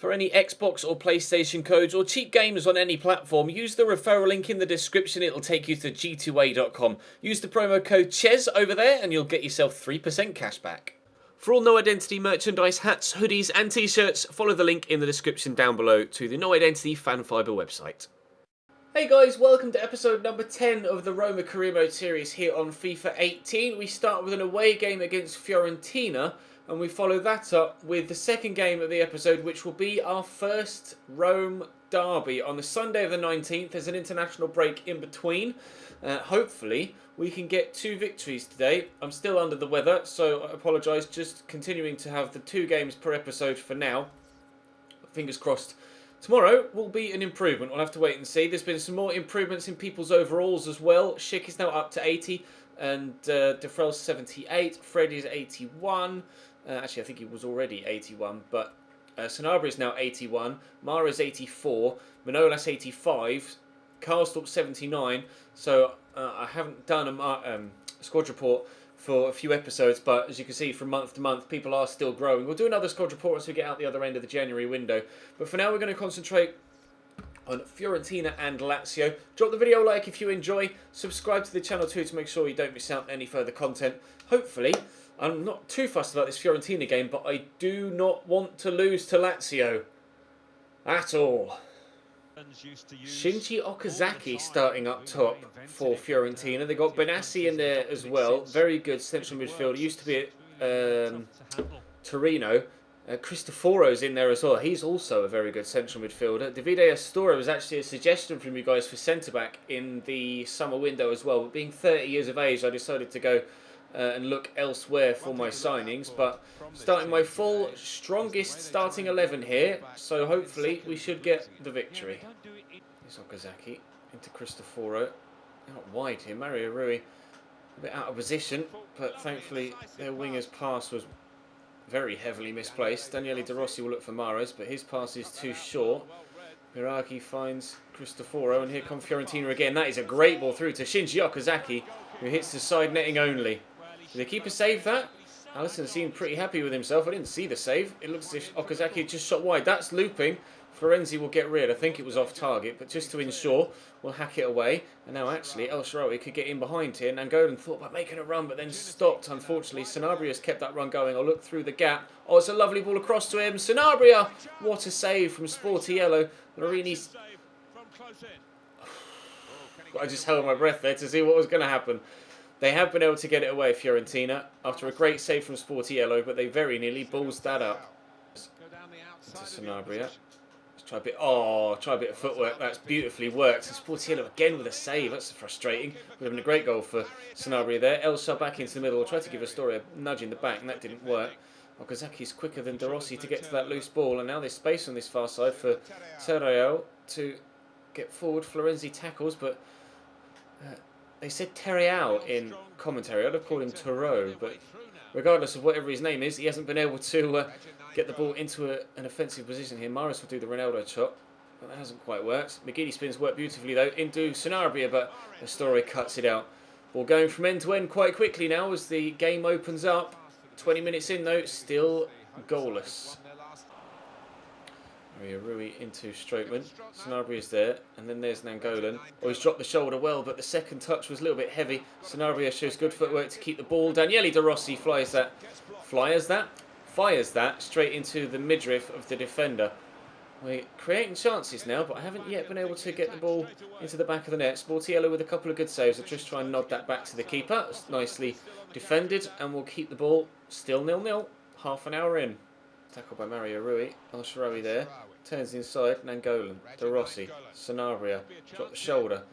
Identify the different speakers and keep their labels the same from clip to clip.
Speaker 1: For any Xbox or PlayStation codes or cheap games on any platform, use the referral link in the description. It'll take you to g2a.com. Use the promo code CHES over there and you'll get yourself 3% cash back. For all No Identity merchandise, hats, hoodies and t-shirts, follow the link in the description down below to the No Identity Fan Fibre website. Hey guys, welcome to episode number 10 of the Roma Career Mode series here on FIFA 18. We start with an away game against Fiorentina, and we follow that up with the second game of the episode, which will be our first Rome derby on the Sunday of the 19th. There's an international break in between. Hopefully, we can get 2 victories today. I'm still under the weather, so I apologise. Just continuing to have the 2 games per episode for now. Fingers crossed. Tomorrow will be an improvement. We'll have to wait and see. There's been some more improvements in people's overalls as well. Schick is now up to 80 and Defrel's 78. Freddy's 81. Actually, I think he was already 81, but Sanabria is now 81. Mara's 84. Manolas 85. Karstorp 79. So I haven't done a squad report for a few episodes, but as you can see from month to month, people are still growing. We'll do another squad report once we get out the other end of the January window. But for now, we're going to concentrate on Fiorentina and Lazio. Drop the video a like if you enjoy. Subscribe to the channel too to make sure you don't miss out on any further content. Hopefully, I'm not too fussed about this Fiorentina game, but I do not want to lose to Lazio at all. Shinji Okazaki starting up top for Fiorentina. They got Benassi in there as well. Very good central midfielder. Used to be at Torino. Cristoforo's in there as well. He's also a very good central midfielder. Davide Astora was actually a suggestion from you guys for centre-back in the summer window as well. But being 30 years of age, I decided to go and look elsewhere for my signings. But starting my full, strongest starting 11 here. So hopefully we should get the victory. Here's Okazaki into Cristoforo. Out wide here. Mario Rui a bit out of position. But thankfully their winger's pass was very heavily misplaced. Daniele De Rossi will look for Mahrez, but his pass is too short. Biragi finds Cristoforo, and here comes Fiorentina again. That is a great ball through to Shinji Okazaki, who hits the side netting only. Did the keeper save that? Alisson seemed pretty happy with himself. I didn't see the save. It looks as if Okazaki just shot wide. That's looping. Florenzi will get rid. I think it was off target, but just to ensure, we'll hack it away. And now actually, El Shaarawy could get in behind here. Nangolan thought about making a run, but then stopped, unfortunately. Sanabria has kept that run going. I'll look through the gap. Oh, it's a lovely ball across to him. Sanabria! What a save from Sportiello. Marini's... I just held my breath there to see what was going to happen. They have been able to get it away, Fiorentina, after a great save from Sportiello, but they very nearly balls that up. Into Sanabria. Try a bit of footwork. That's beautifully worked. And Sportiello again with a save. That's frustrating. Would have been a great goal for Sanabria there. Elsa back into the middle. Tried to give Astoria a nudge in the back, and that didn't work. Okazaki's quicker than De Rossi to get to that loose ball, and now there's space on this far side for Terreo to get forward. Florenzi tackles, but they said Terreal in commentary. I'd have called him Toro, but regardless of whatever his name is, he hasn't been able to get the ball into an offensive position here. Maris will do the Ronaldo shot, but that hasn't quite worked. McGeady spins worked beautifully though into Sanabria, but Astori cuts it out. Ball going from end to end quite quickly now as the game opens up. 20 minutes in though, still goalless. Mario Rui into Strootman. Sanabria is there, and then there's Nangolan. Oh, he's dropped the shoulder well, but the second touch was a little bit heavy. Sanabria shows good footwork to keep the ball. Daniele De Rossi fires that straight into the midriff of the defender. We're creating chances now, but I haven't yet been able to get the ball into the back of the net. Sportiello with a couple of good saves. I'll just try and nod that back to the keeper. It's nicely defended, and we'll keep the ball still 0-0. Half an hour in. Tackled by Mario Rui. El Shaarawy there. Turns inside. Nangolan. De Rossi. Sanabria. Drop the shoulder.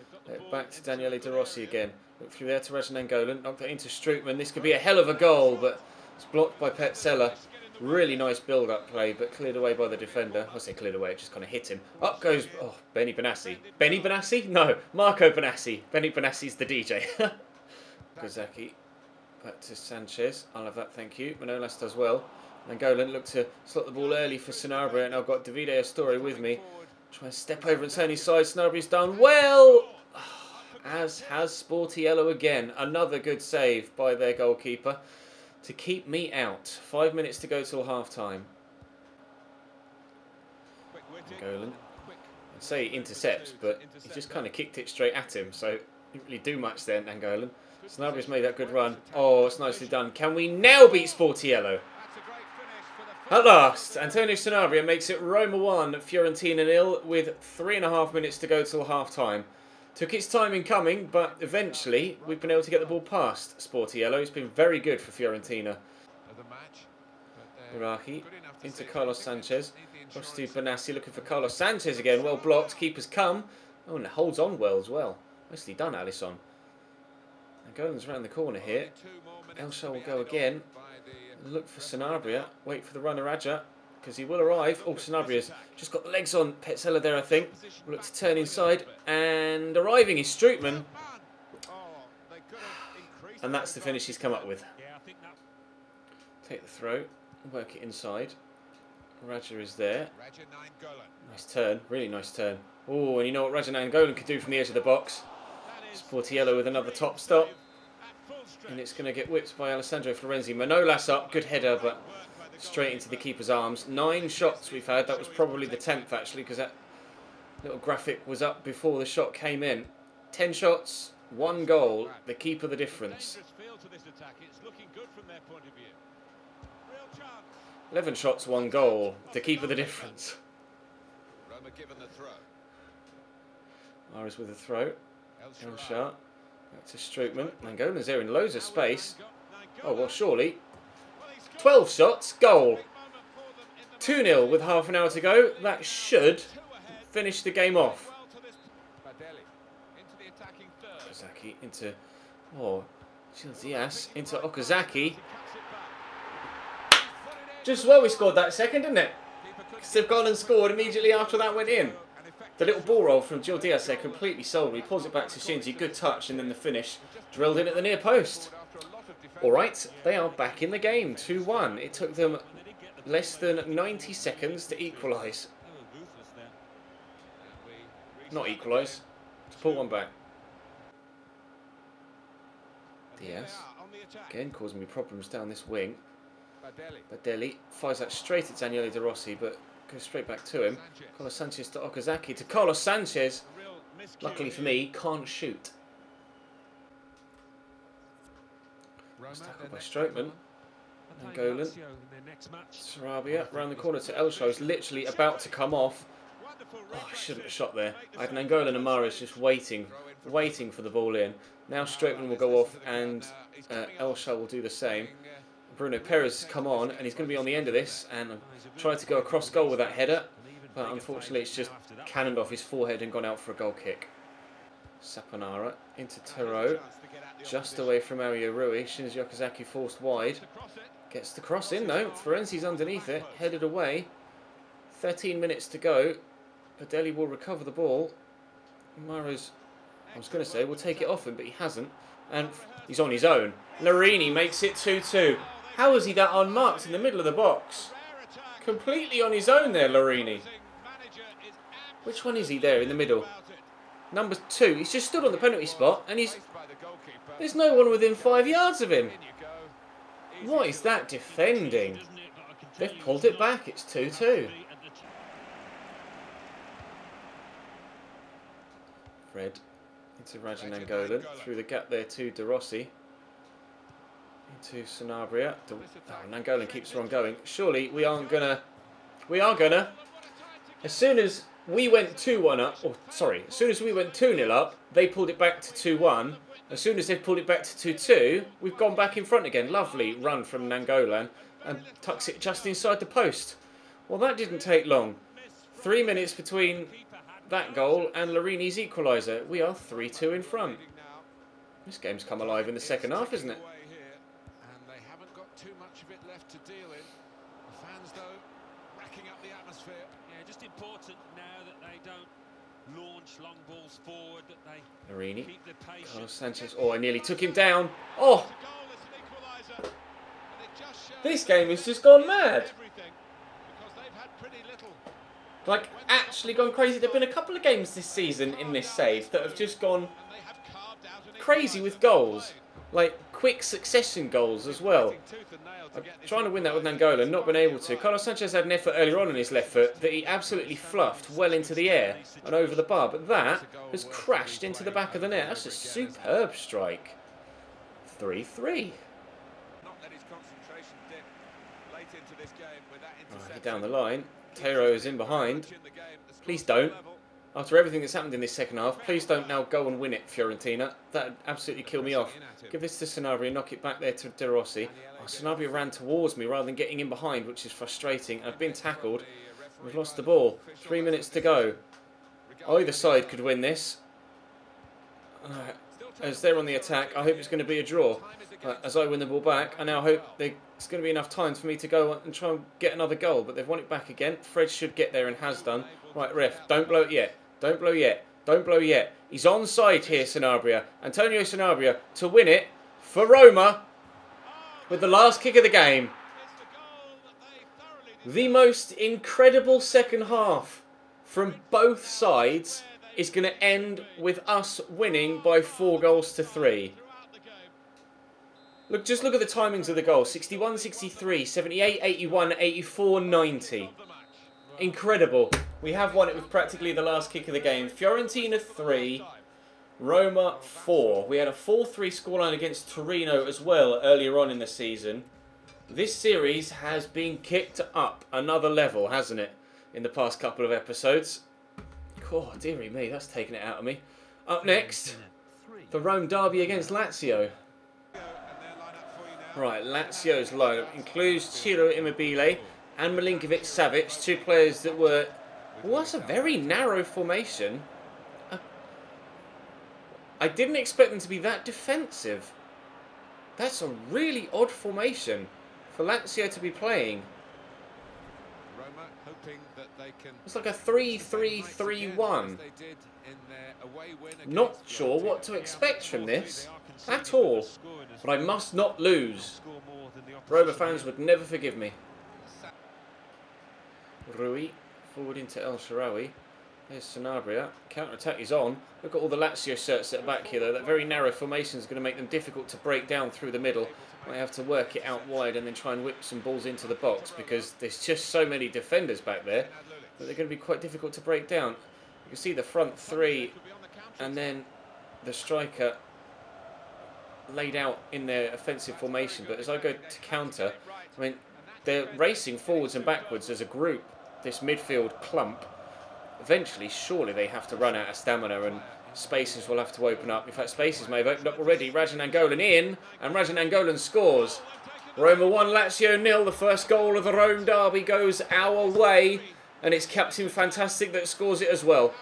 Speaker 1: Back to Daniele De Rossi again. Look through there to Reggie Nangolan. Knocked that into Strootman. This could be a hell of a goal, but it's blocked by Petzela. Really nice build-up play, but cleared away by the defender. I say cleared away, it just kind of hit him. Up goes, Benny Benassi. Benny Benassi? No, Marco Benassi. Benny Benassi's the DJ. Kozaki. Back to Sanchez. I'll have that, thank you. Manolas does well. Nangolan looked to slot the ball early for Sanabria, and I've got Davide Astori with me. Try and step over and turn his side. Sanabria's done well, as has Sportiello again. Another good save by their goalkeeper to keep me out. 5 minutes to go till half time. Nainggolan. I'd say he intercepts, but he just kind of kicked it straight at him, so didn't really do much there, Nainggolan. Sanabria's made that good run. Oh, it's nicely done. Can we now beat Sportiello? At last, Antonio Sanabria makes it Roma 1, Fiorentina 0, with 3.5 minutes to go till half-time. Took its time in coming, but eventually we've been able to get the ball past Sportiello. It's been very good for Fiorentina. Irahi into Carlos Sanchez. Across to Benassi, looking for Carlos Sanchez again. Well blocked, keeper's come. Oh, and it holds on well as well. Nicely done, Alisson. Nainggolan's around the corner here. Elshao will go again. Look for Sanabria. Wait for the runner Raja, because he will arrive. Oh, Sanabria's just got the legs on Petzela there, I think. Will look to turn inside. And arriving is Strootman. And that's the finish he's come up with. Take the throw. Work it inside. Raja is there. Nice turn. Really nice turn. Oh, and you know what Raja Nainggolan could do from the edge of the box. Sportiello with another top stop. And it's going to get whipped by Alessandro Florenzi. Manolas up. Good header, but straight into the keeper's arms. 9 shots we've had. That was probably the 10th, actually, because that little graphic was up before the shot came in. 10 shots, 1 goal. The keeper the difference. 11 shots, 1 goal. The keeper the difference. Maris with a throw. Elshao. Back to Strootman. Nainggolan's there in loads of space. Oh, well, surely. 12 shots, goal. 2-0 with half an hour to go. That should finish the game off. Okazaki into... Oh, Diaz into Okazaki. Just as well we scored that second, didn't it? Because they've gone and scored immediately after that went in. The little ball roll from Gil Diaz there completely sold. He pulls it back to Shinji. Good touch, and then the finish drilled in at the near post. Alright, they are back in the game. 2-1. It took them less than 90 seconds to equalise. Not equalise. To pull one back. Diaz. Again, causing me problems down this wing. Badeli fires that straight at Daniele De Rossi, but goes straight back to him. Carlos Sanchez to Okazaki to Carlos Sanchez. Luckily for me, can't shoot. Nice tackle by Strootman. Nainggolan. Sarabia round the corner to Elshao. Is literally about to come off. Oh, I shouldn't have shot there. I had Nainggolan and Maris just waiting for the ball in. Now Strootman will go off and Elshao will do the same. Bruno Perez has come on and he's going to be on the end of this and tried to go across goal with that header, but unfortunately it's just cannoned off his forehead and gone out for a goal kick. Saponara into Taro, just away from Mario Rui. Shinji Okazaki forced wide. Gets the cross in though. Florenzi's underneath it, headed away. 13 minutes to go. Badeli will recover the ball. Maros, I was going to say, will take it off him, but he hasn't. And he's on his own. Larini makes it 2-2. How was he that unmarked in the middle of the box? Completely on his own there, Larini. Which one is he there in the middle? Number 2. He's just stood on the penalty spot and there's no one within 5 yards of him. What is that defending? They've pulled it back. It's 2-2. Fred into Raja Nainggolan. Through the gap there to De Rossi. Into Sanabria. Oh, Nainggolan keeps on going. Surely we are gonna. As soon as we went 2-1 up, or sorry, as soon as we went 2-0 up, they pulled it back to 2-1. As soon as they've pulled it back to 2-2, we've gone back in front again. Lovely run from Nainggolan and tucks it just inside the post. Well, that didn't take long. 3 minutes between that goal and Larini's equaliser. We are 3-2 in front. This game's come alive in the second half, isn't it?
Speaker 2: And they haven't got too much of it left to deal in. The fans, though, racking up the atmosphere.
Speaker 3: Yeah, just important now that they don't launch long balls forward, that they
Speaker 1: Larini,
Speaker 3: keep their patience.
Speaker 1: Carlos Sanchez. Oh, I nearly took him down. Oh, this game has just gone mad. Like, actually gone crazy. There have been a couple of games this season in this save that have just gone crazy with goals. Like, quick succession goals as well. I'm trying to win that with Nangola, not been able to. Carlos Sanchez had an effort earlier on his left foot that he absolutely fluffed well into the air and over the bar, but that has crashed into the back of the net. That's a superb strike. 3-3. Down the line. Teiro is in behind. Please don't. After everything that's happened in this second half, please don't now go and win it, Fiorentina. That would absolutely kill me off. Give this to Sanabria, knock it back there to De Rossi. Oh, Sanabria ran towards me rather than getting in behind, which is frustrating. I've been tackled. We've lost the ball. 3 minutes to go. Either side could win this. As they're on the attack, I hope it's going to be a draw. As I win the ball back, I now hope there's going to be enough time for me to go and try and get another goal. But they've won it back again. Fred should get there and has done. Right, ref, don't blow it yet. Don't blow yet. Don't blow yet. He's onside here, Sanabria. Antonio Sanabria to win it for Roma with the last kick of the game. The most incredible second half from both sides is going to end with us winning by 4-3. Just look at the timings of the goals. 61, 63, 78, 81, 84, 90. Incredible. We have won it with practically the last kick of the game. Fiorentina 3, Roma 4. We had a 4-3 scoreline against Torino as well earlier on in the season. This series has been kicked up another level, hasn't it, in the past couple of episodes. Oh, dearie me, that's taken it out of me. Up next, the Rome derby against Lazio. Right, Lazio's lineup includes Ciro Immobile and Milinkovic-Savic, two players that were... Well, that's a very narrow formation. I didn't expect them to be that defensive. That's a really odd formation for Lazio to be playing. It's like a 3-3-3-1. Not sure what to expect from this at all, but I must not lose. Roma fans would never forgive me. Rui forward into El Shaarawy. There's Sanabria. Counter-attack is on. Look at all the Lazio shirts at the back here though. That very narrow formation is going to make them difficult to break down through the middle. Might have to work it out wide and then try and whip some balls into the box because there's just so many defenders back there that they're going to be quite difficult to break down. You can see the front three and then the striker laid out in their offensive formation. But as I go to counter, I mean, they're racing forwards and backwards as a group, this midfield clump. Eventually, surely they have to run out of stamina and spaces will have to open up. In fact, spaces may have opened up already. Rajan Angolan in, and Rajan Angolan scores. Roma 1, Lazio 0. The first goal of the Rome derby goes our way, and it's Captain Fantastic that scores it as well.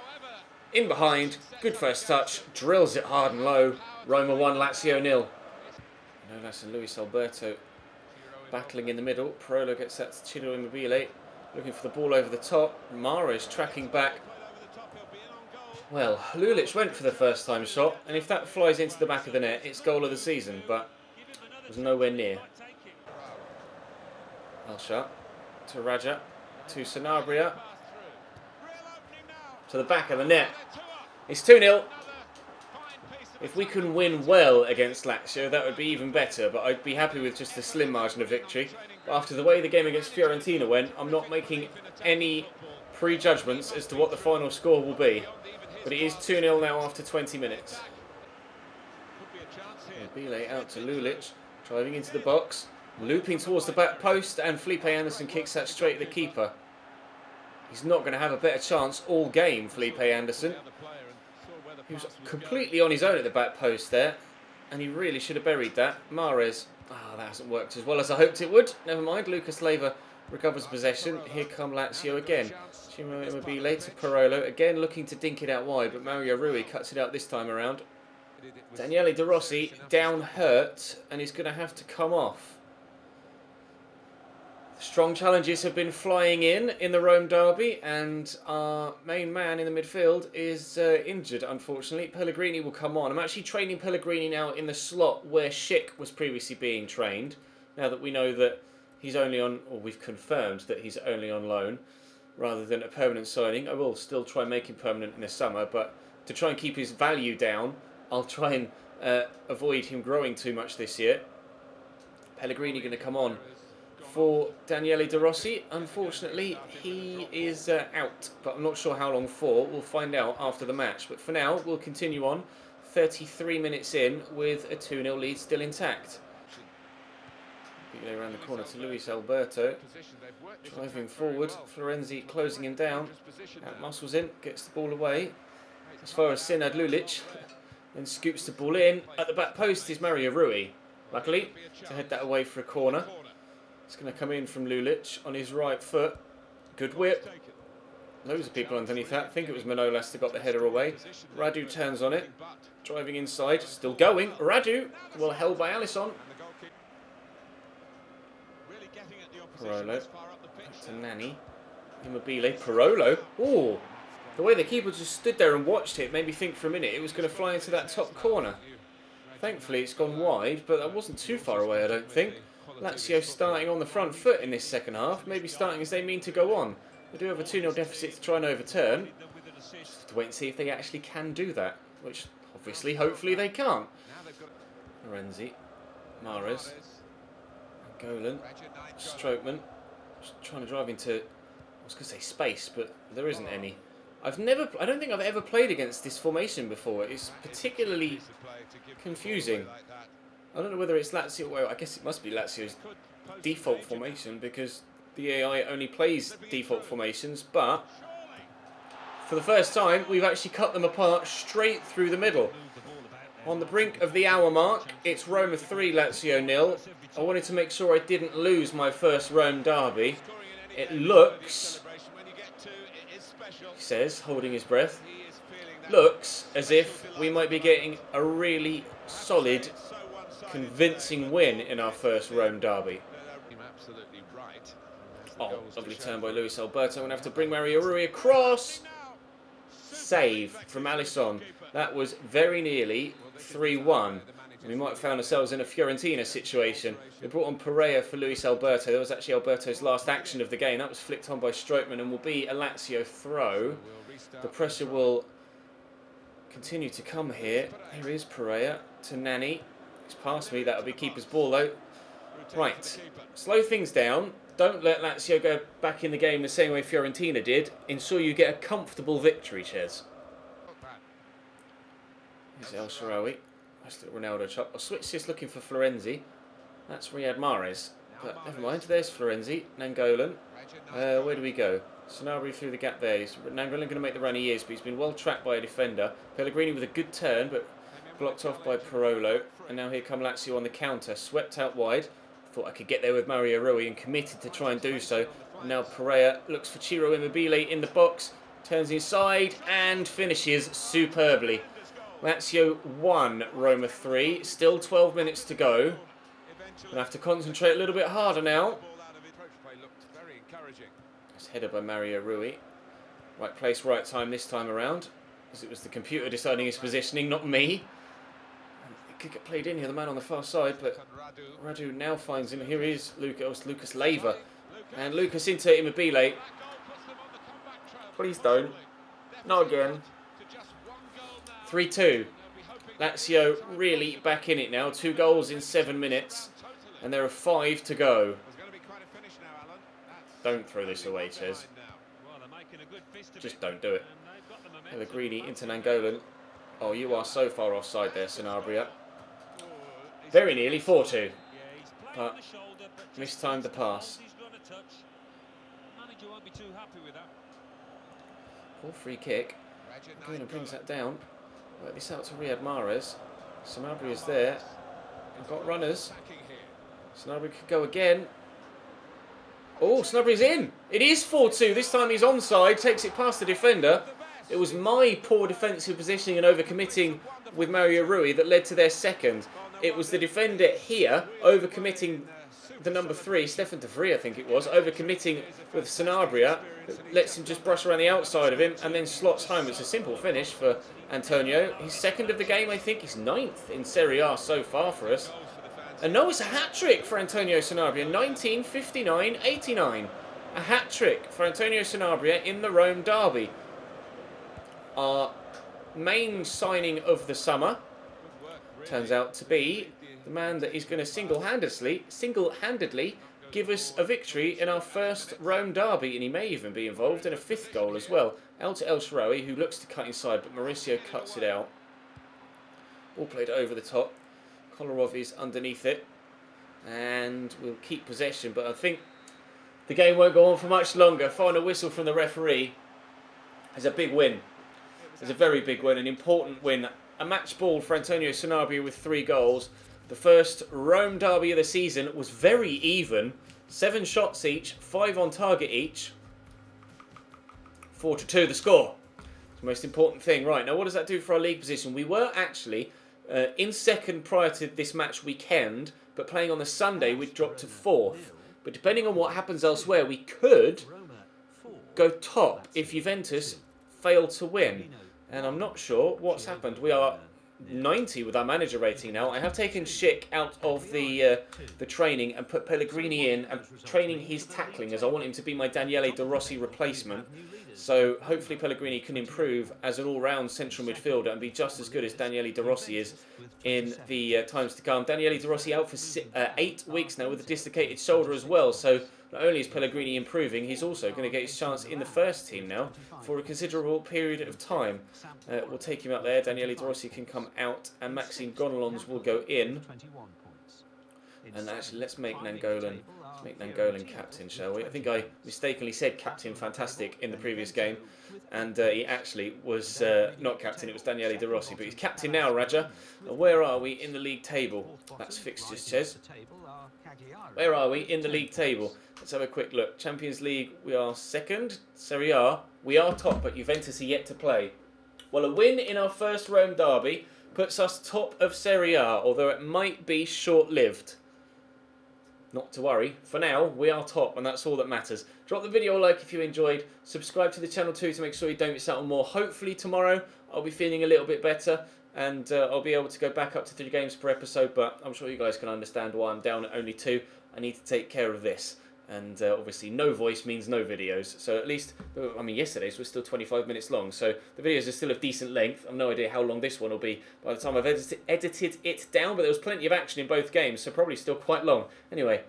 Speaker 1: In behind, good first touch, drills it hard and low. Roma 1, Lazio 0. No, that's Luis Alberto battling in the middle. Parolo gets that to Ciro Immobile. Looking for the ball over the top. Mahrez tracking back. Well, Lulic went for the first time shot, and if that flies into the back of the net, it's goal of the season, but it was nowhere near. Alshar to Raja, to Sanabria, to the back of the net. It's 2-0. If we can win well against Lazio, that would be even better, but I'd be happy with just a slim margin of victory. But after the way the game against Fiorentina went, I'm not making any prejudgments as to what the final score will be. But it is 2-0 now after 20 minutes. Bile out to Lulic, driving into the box, looping towards the back post, and Felipe Anderson kicks that straight at the keeper. He's not going to have a better chance all game, Felipe Anderson. He was completely on his own at the back post there, and he really should have buried that. Mahrez, that hasn't worked as well as I hoped it would. Never mind, Lucas Leiva recovers possession. Here come Lazio again. Ciro Immobile to Parolo, again looking to dink it out wide, but Mario Rui cuts it out this time around. Daniele De Rossi down hurt, and he's going to have to come off. Strong challenges have been flying in the Rome derby, and our main man in the midfield is injured, unfortunately. Pellegrini will come on. I'm actually training Pellegrini now in the slot where Schick was previously being trained, now that we know that he's only on, or we've confirmed that he's only on loan, rather than a permanent signing. I will still try and make him permanent in the summer, but to try and keep his value down, I'll try and avoid him growing too much this year. Pellegrini going to come on for Daniele De Rossi. Unfortunately, he is out, but I'm not sure how long for. We'll find out after the match. But for now, we'll continue on. 33 minutes in with a 2-0 lead still intact. Around the corner to Luis Alberto. Driving forward. Florenzi closing him down. Out muscles in, gets the ball away. As far as Senad Lulic. Then scoops the ball in. At the back post is Mario Rui. Luckily, to head that away for a corner. It's going to come in from Lulic on his right foot. Good whip. Loads of people underneath that. I think it was Manolas that got the header away. Radu turns on it. Driving inside. Still going. Radu. Well held by Alisson. Parolo. Back to Nani. Immobile. Parolo. Oh, the way the keeper just stood there and watched it made me think for a minute it was going to fly into that top corner. Thankfully, it's gone wide, but that wasn't too far away, I don't think. Lazio starting on the front foot in this second half, maybe starting as they mean to go on. They do have a 2-0 deficit to try and overturn. Just have to wait and see if they actually can do that, which obviously, hopefully they can't. Lorenzi, Mahrez, Golan, Strootman, just trying to drive into, I was going to say space, but there isn't any. I don't think I've ever played against this formation before. It's particularly confusing. I don't know whether it's Lazio, well, I guess it must be Lazio's default formation because the AI only plays default formations, but for the first time, we've actually cut them apart straight through the middle. On the brink of the hour mark, it's Roma 3, Lazio 0. I wanted to make sure I didn't lose my first Rome derby. It looks, he says, holding his breath, looks as if we might be getting a really solid, convincing win in our first Rome derby. Oh, lovely turn by Luis Alberto. I'm going to have to bring Mario Rui across. Save from Alisson. That was very nearly 3-1. We might have found ourselves in a Fiorentina situation. They brought on Pereira for Luis Alberto. That was actually Alberto's last action of the game. That was flicked on by Strootman and will be a Lazio throw. The pressure will continue to come here. Here is Pereira to Nani. He's past me. That'll be keeper's ball though. Right. Slow things down. Don't let Lazio go back in the game the same way Fiorentina did. Ensure you get a comfortable victory, Ches. Here's El Shaarawy. Nice little Ronaldo chop. I'll switch this looking for Florenzi. That's Riyad Mahrez. But never mind. There's Florenzi. Nangolan. Where do we go? Sanabria through the gap there. Nangolan going to make the run he is, but he's been well tracked by a defender. Pellegrini with a good turn, but blocked off by Parolo. And now here come Lazio on the counter. Swept out wide. Thought I could get there with Mario Rui and committed to try and do so. Now Pereira looks for Ciro Immobile in the box. Turns inside and finishes superbly. Lazio 1, Roma 3. Still 12 minutes to go. Gonna have to concentrate a little bit harder now. It's headed by Mario Rui. Right place, right time this time around. As it was the computer deciding his positioning, not me. It could get played in here, the man on the far side, but Radu now finds him. Here is Lucas Leiva. And Lucas into Immobile. Please don't. Not again. 3-2. Lazio really back in it now. 2 goals in 7 minutes. And there are 5 to go. Don't throw this away, Ches. Just don't do it. Pellegrini into Nangolan. Oh, you are so far offside there, Sanabria. Very nearly 4-2. But mistimed the pass. Poor free kick. Gona brings that down. Work this out to Riyad Mahrez. Sanabria's there. We've got runners. Sanabria could go again. Oh, Sanabria's in. It is 4-2. This time he's onside. Takes it past the defender. It was my poor defensive positioning and overcommitting with Mario Rui that led to their second. It was the defender here overcommitting the number 3, Stefan de Vrij, I think it was, overcommitting with Sanabria. Lets him just brush around the outside of him and then slots home. It's a simple finish for Antonio. He's second of the game, I think. He's 9th in Serie A so far for us. And no, it's a hat-trick for Antonio Sanabria. 19, 59, 89. A hat-trick for Antonio Sanabria in the Rome derby. Our main signing of the summer. turns out to be the man that is going to single-handedly give us a victory in our first Rome derby, and he may even be involved in a 5th goal as well. Out to El Shaarawy, who looks to cut inside, but Mauricio cuts it out. All played over the top. Kolarov is underneath it, and we'll keep possession, but I think the game won't go on for much longer. Final whistle from the referee. It's a big win. It's a very big win, an important win. A match ball for Antonio Sanabria with 3 goals. The first Rome derby of the season was very even. 7 shots each, 5 on target each. 4-2 the score. It's the most important thing. Right, now what does that do for our league position? We were actually in 2nd prior to this match weekend, but playing on the Sunday we'd dropped to 4th. But depending on what happens elsewhere, we could go top if Juventus fail to win. And I'm not sure what's happened. We are 90 with our manager rating now. I have taken Schick out of the training and put Pellegrini in and training his tackling, as I want him to be my Daniele De Rossi replacement. So hopefully Pellegrini can improve as an all-round central midfielder and be just as good as Daniele De Rossi is in the times to come. Daniele De Rossi out for 8 weeks now with a dislocated shoulder as well. So not only is Pellegrini improving, he's also going to get his chance in the first team now for a considerable period of time. We'll take him out there. Daniele De Rossi can come out, and Maxime Gonalons will go in. And actually, let's make Nangolan captain, shall we? I think I mistakenly said Captain Fantastic in the previous game, and he actually was not captain. It was Daniele De Rossi, but he's captain now, Raja. Where are we in the league table? That's fixtures, Ches. Where are we in the league table? Let's have a quick look. Champions League, we are 2nd. Serie A, we are top, but Juventus are yet to play. Well, a win in our first Rome derby puts us top of Serie A, although it might be short-lived. Not to worry. For now, we are top, and that's all that matters. Drop the video a like if you enjoyed. Subscribe to the channel too to make sure you don't miss out on more. Hopefully tomorrow I'll be feeling a little bit better, and I'll be able to go back up to 3 games per episode, but I'm sure you guys can understand why I'm down at only 2. I need to take care of this. And obviously no voice means no videos. So at least, I mean, yesterday's was still 25 minutes long. So the videos are still of decent length. I've no idea how long this one will be by the time I've edited it down. But there was plenty of action in both games, so probably still quite long. Anyway,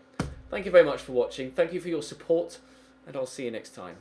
Speaker 1: thank you very much for watching. Thank you for your support. And I'll see you next time.